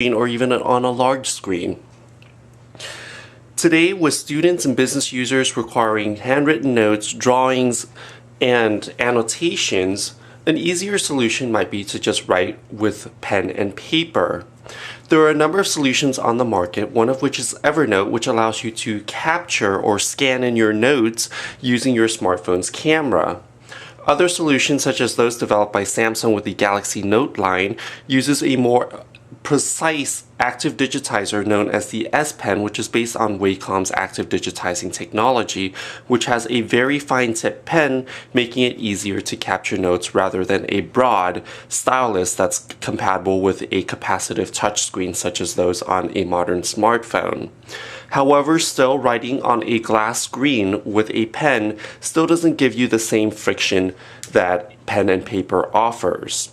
or even on a large screen. Today, with students and business users requiring handwritten notes, drawings, and annotations, an easier solution might be to just write with pen and paper. There are a number of solutions on the market, one of which is Evernote, which allows you to capture or scan in your notes using your smartphone's camera. Other solutions, such as those developed by Samsung with the Galaxy Note line, uses a more precise active digitizer known as the S Pen, which is based on Wacom's active digitizing technology, which has a very fine tip pen, making it easier to capture notes rather than a broad stylus that's compatible with a capacitive touchscreen such as those on a modern smartphone. However, still writing on a glass screen with a pen still doesn't give you the same friction that pen and paper offers.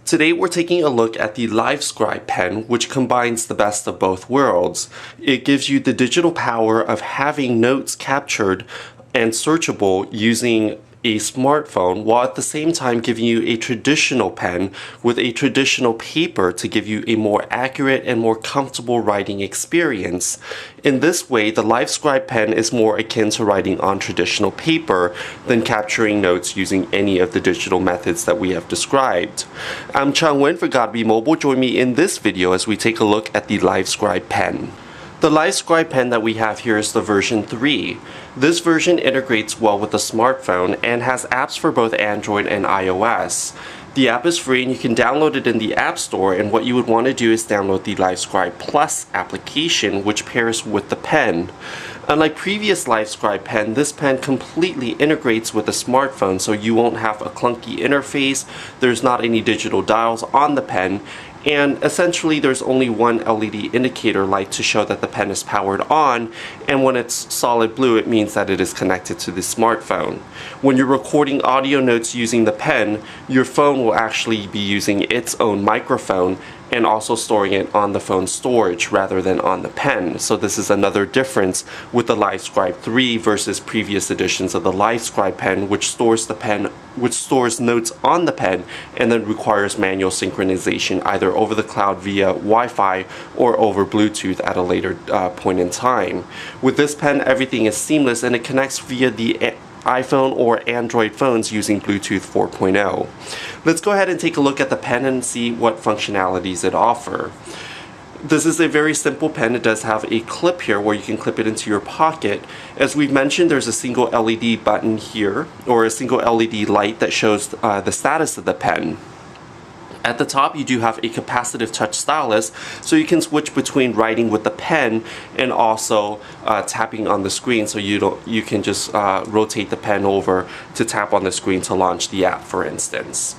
Today we're taking a look at the Livescribe pen, which combines the best of both worlds. It gives you the digital power of having notes captured and searchable using a smartphone, while at the same time giving you a traditional pen with a traditional paper to give you a more accurate and more comfortable writing experience. In this way, the Livescribe pen is more akin to writing on traditional paper than capturing notes using any of the digital methods that we have described. I'm Chang Wen for Godby Mobile. Join me in this video as we take a look at the Livescribe pen. The Livescribe pen that we have here is the version 3. This version integrates well with the smartphone and has apps for both Android and iOS. The app is free and you can download it in the App Store, and what you would want to do is download the Livescribe Plus application, which pairs with the pen. Unlike previous Livescribe pen, this pen completely integrates with the smartphone, so you won't have a clunky interface, there's not any digital dials on the pen, and essentially there's only one LED indicator light to show that the pen is powered on, and when it's solid blue it means that it is connected to the smartphone. When you're recording audio notes using the pen, your phone will actually be using its own microphone and also storing it on the phone's storage rather than on the pen. So this is another difference with the Livescribe 3 versus previous editions of the Livescribe pen, which stores notes on the pen and then requires manual synchronization either over the cloud via Wi-Fi or over Bluetooth at a later point in time. With this pen, everything is seamless and it connects via the iPhone or Android phones using Bluetooth 4.0. Let's go ahead and take a look at the pen and see what functionalities it offers. This is a very simple pen. It does have a clip here where you can clip it into your pocket. As we've mentioned, there's a single LED button here, or a single LED light that shows the status of the pen. At the top, you do have a capacitive touch stylus, so you can switch between writing with the pen and also tapping on the screen, so you can just rotate the pen over to tap on the screen to launch the app, for instance.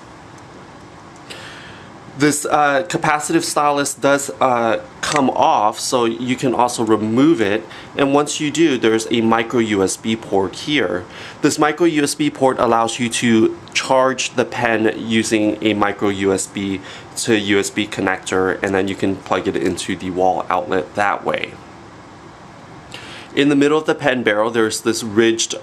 This capacitive stylus does come off, so you can also remove it, and once you do, there's a micro USB port here. This micro USB port allows you to charge the pen using a micro USB to USB connector, and then you can plug it into the wall outlet that way. In the middle of the pen barrel, there's this ridged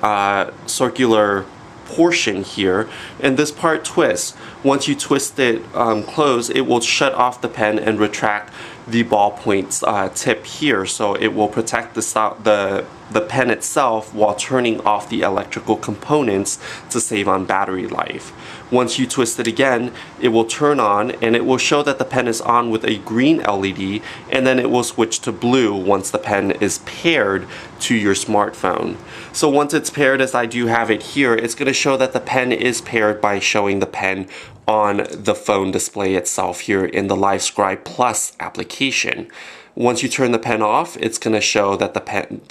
circular portion here, and this part twists. Once you twist it closed, it will shut off the pen and retract the ballpoint tip here, so it will protect the pen itself while turning off the electrical components to save on battery life. Once you twist it again, it will turn on and it will show that the pen is on with a green LED, and then it will switch to blue once the pen is paired to your smartphone. So once it's paired, as I do have it here, it's going to show that the pen is paired by showing the pen on the phone display itself here in the Livescribe Plus application. Once you turn the pen off, it's going to show that the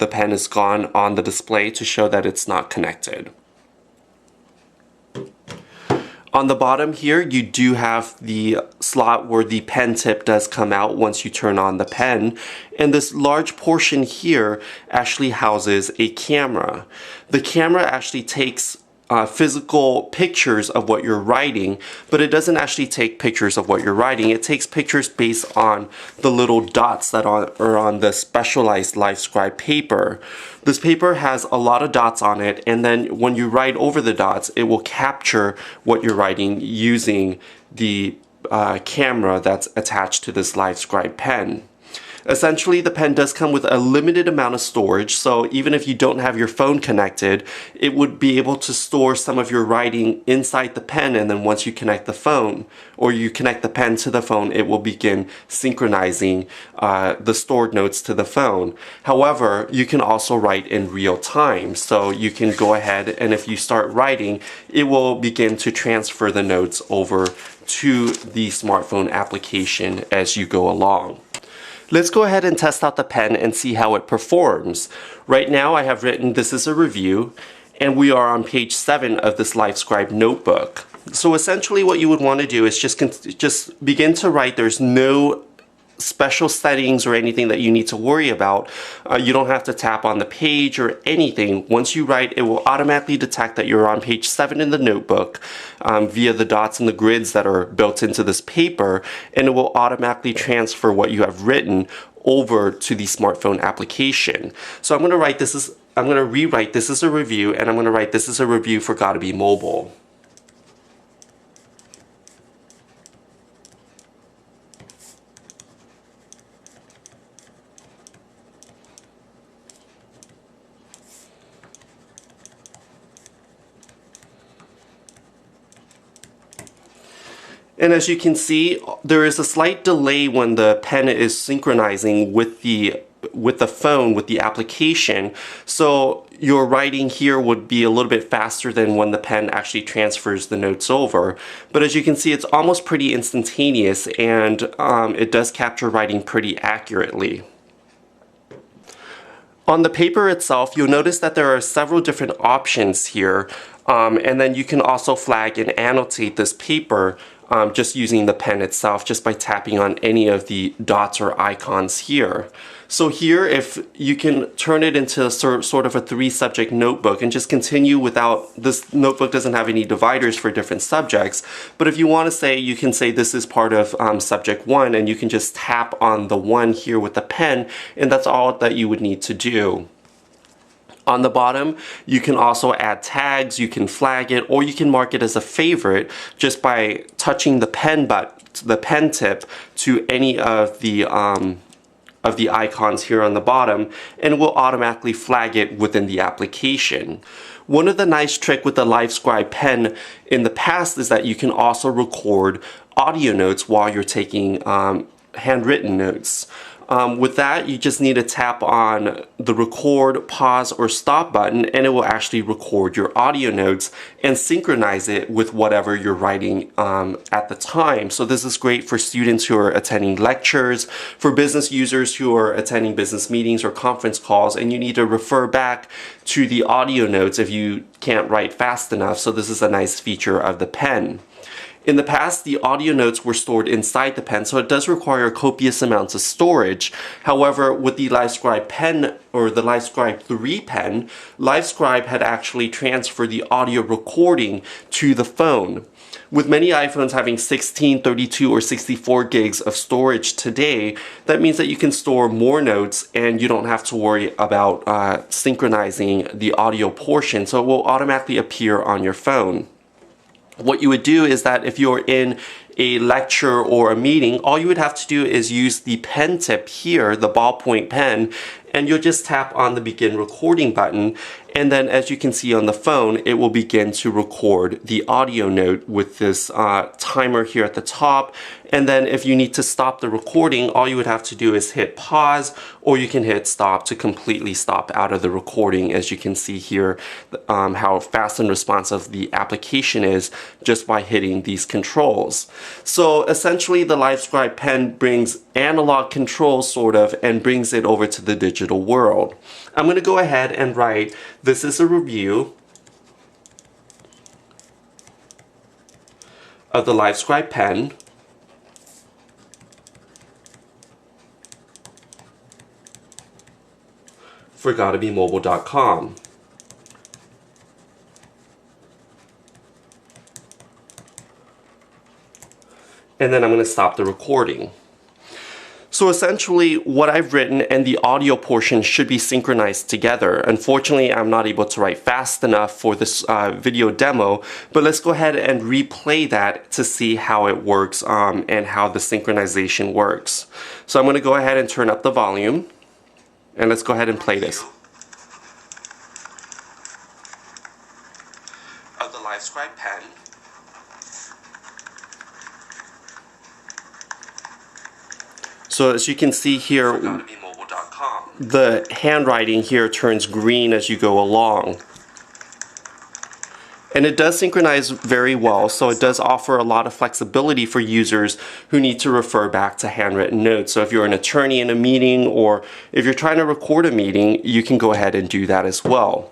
pen is gone on the display to show that it's not connected. On the bottom here, you do have the slot where the pen tip does come out once you turn on the pen, and this large portion here actually houses a camera. The camera actually takes physical pictures of what you're writing, but it doesn't actually take pictures of what you're writing. It takes pictures based on the little dots that are on the specialized Livescribe paper. This paper has a lot of dots on it, and then when you write over the dots, it will capture what you're writing using the camera that's attached to this Livescribe pen. Essentially, the pen does come with a limited amount of storage, so even if you don't have your phone connected, it would be able to store some of your writing inside the pen, and then once you connect the phone, or you connect the pen to the phone, it will begin synchronizing the stored notes to the phone. However, you can also write in real time, so you can go ahead and if you start writing, it will begin to transfer the notes over to the smartphone application as you go along. Let's go ahead and test out the pen and see how it performs. Right now I have written "This is a review," and we are on page 7 of this Livescribe notebook. So essentially what you would want to do is just begin to write. There's no special settings or anything that you need to worry about. You don't have to tap on the page or anything. Once you write, it will automatically detect that you're on page 7 in the notebook via the dots and the grids that are built into this paper, and it will automatically transfer what you have written over to the smartphone application. So I'm going to rewrite "This is a review," and I'm going to write "This is a review for Gotta Be Mobile." And as you can see, there is a slight delay when the pen is synchronizing with the phone, with the application. So your writing here would be a little bit faster than when the pen actually transfers the notes over. But as you can see, it's almost pretty instantaneous, and it does capture writing pretty accurately. On the paper itself, you'll notice that there are several different options here, and then you can also flag and annotate this paper just using the pen itself, just by tapping on any of the dots or icons here. So here, if you can turn it into sort of a 3-subject notebook and just continue without, this notebook doesn't have any dividers for different subjects, but if you want to say, you can say this is part of subject 1, and you can just tap on the 1 here with the pen, and that's all that you would need to do. On the bottom, you can also add tags, you can flag it, or you can mark it as a favorite just by touching the pen tip to any of the icons here on the bottom, and it will automatically flag it within the application. One of the nice tricks with the Livescribe pen in the past is that you can also record audio notes while you're taking handwritten notes. With that, you just need to tap on the record, pause, or stop button, and it will actually record your audio notes and synchronize it with whatever you're writing at the time. So this is great for students who are attending lectures, for business users who are attending business meetings or conference calls, and you need to refer back to the audio notes if you can't write fast enough. So this is a nice feature of the pen. In the past, the audio notes were stored inside the pen, so it does require copious amounts of storage. However, with the Livescribe pen, or the Livescribe 3 pen, Livescribe had actually transferred the audio recording to the phone. With many iPhones having 16, 32, or 64 gigs of storage today, that means that you can store more notes and you don't have to worry about synchronizing the audio portion, so it will automatically appear on your phone. What you would do is that if you're in a lecture or a meeting, all you would have to do is use the pen tip here, the ballpoint pen, and you'll just tap on the begin recording button, and then as you can see on the phone, it will begin to record the audio note with this timer here at the top. And then if you need to stop the recording, all you would have to do is hit pause, or you can hit stop to completely stop out of the recording. As you can see here, how fast and responsive the application is just by hitting these controls. So essentially the Livescribe pen brings analog control sort of and brings it over to the digital world. I'm going to go ahead and write "This is a review of the Livescribe pen for GottaBeMobile.com." And then I'm going to stop the recording. So essentially, what I've written and the audio portion should be synchronized together. Unfortunately, I'm not able to write fast enough for this video demo, but let's go ahead and replay that to see how it works and how the synchronization works. So I'm going to go ahead and turn up the volume, and let's go ahead and play this. Of the Livescribe pen. So as you can see here, the handwriting here turns green as you go along. And it does synchronize very well, so it does offer a lot of flexibility for users who need to refer back to handwritten notes. So if you're an attorney in a meeting, or if you're trying to record a meeting, you can go ahead and do that as well.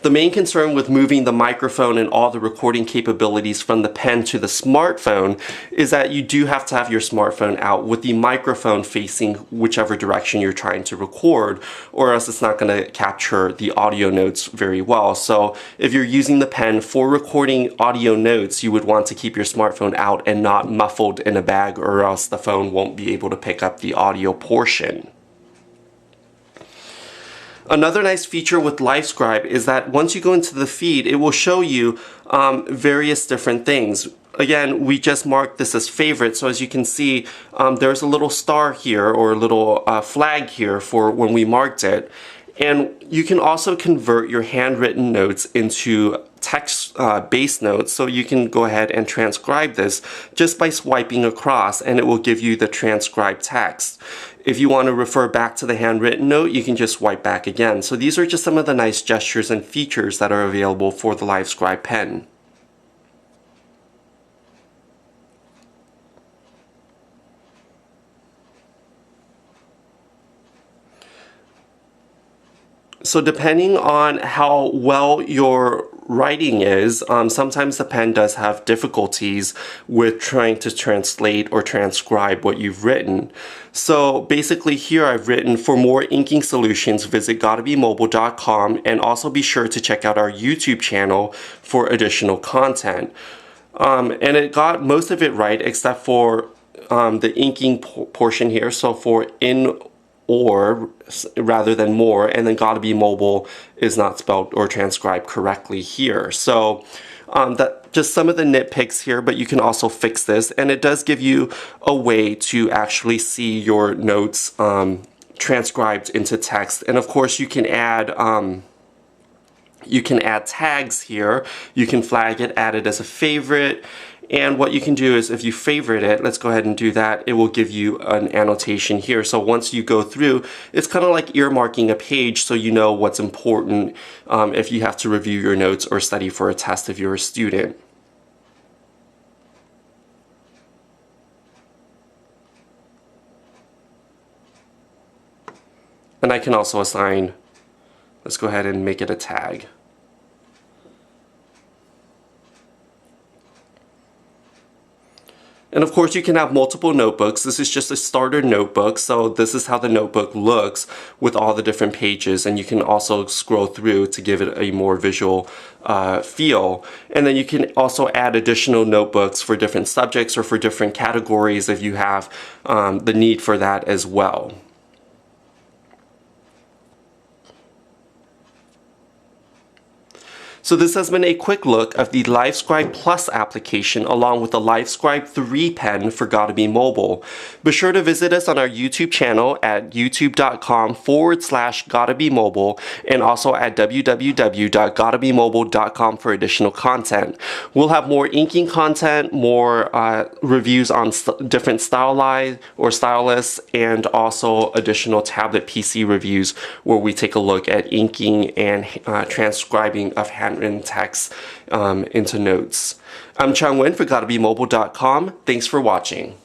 The main concern with moving the microphone and all the recording capabilities from the pen to the smartphone is that you do have to have your smartphone out with the microphone facing whichever direction you're trying to record, or else it's not going to capture the audio notes very well. So if you're using the pen for recording audio notes, you would want to keep your smartphone out and not muffled in a bag, or else the phone won't be able to pick up the audio portion. Another nice feature with Livescribe is that once you go into the feed, it will show you various different things. Again, we just marked this as favorite, so as you can see, there's a little star here, or a little flag here for when we marked it. And you can also convert your handwritten notes into text-based notes, so you can go ahead and transcribe this just by swiping across, and it will give you the transcribed text. If you want to refer back to the handwritten note, you can just swipe back again. So these are just some of the nice gestures and features that are available for the Livescribe pen. So depending on how well your writing is, sometimes the pen does have difficulties with trying to translate or transcribe what you've written. So basically here I've written, for more inking solutions, visit gottabemobile.com, and also be sure to check out our YouTube channel for additional content. And it got most of it right except for the inking portion here. So for in or rather than more, and then gotta be mobile is not spelled or transcribed correctly here. So that just some of the nitpicks here, but you can also fix this, and it does give you a way to actually see your notes transcribed into text. And of course you can add tags here. You can flag it, add it as a favorite. And what you can do is, if you favorite it, let's go ahead and do that, it will give you an annotation here. So once you go through, it's kind of like earmarking a page, so you know what's important if you have to review your notes or study for a test if you're a student. And I can also assign, let's go ahead and make it a tag. And of course you can have multiple notebooks. This is just a starter notebook, so this is how the notebook looks with all the different pages, and you can also scroll through to give it a more visual feel. And then you can also add additional notebooks for different subjects or for different categories if you have the need for that as well. So this has been a quick look of the Livescribe Plus application along with the Livescribe 3 pen for Gotta Be Mobile. Be sure to visit us on our YouTube channel at youtube.com/gottabemobile and also at www.gottabemobile.com for additional content. We'll have more inking content, more reviews on different stylists, and also additional tablet PC reviews where we take a look at inking and transcribing of handwritten text into notes. I'm Chang Wen for gottabemobile.com. Thanks for watching.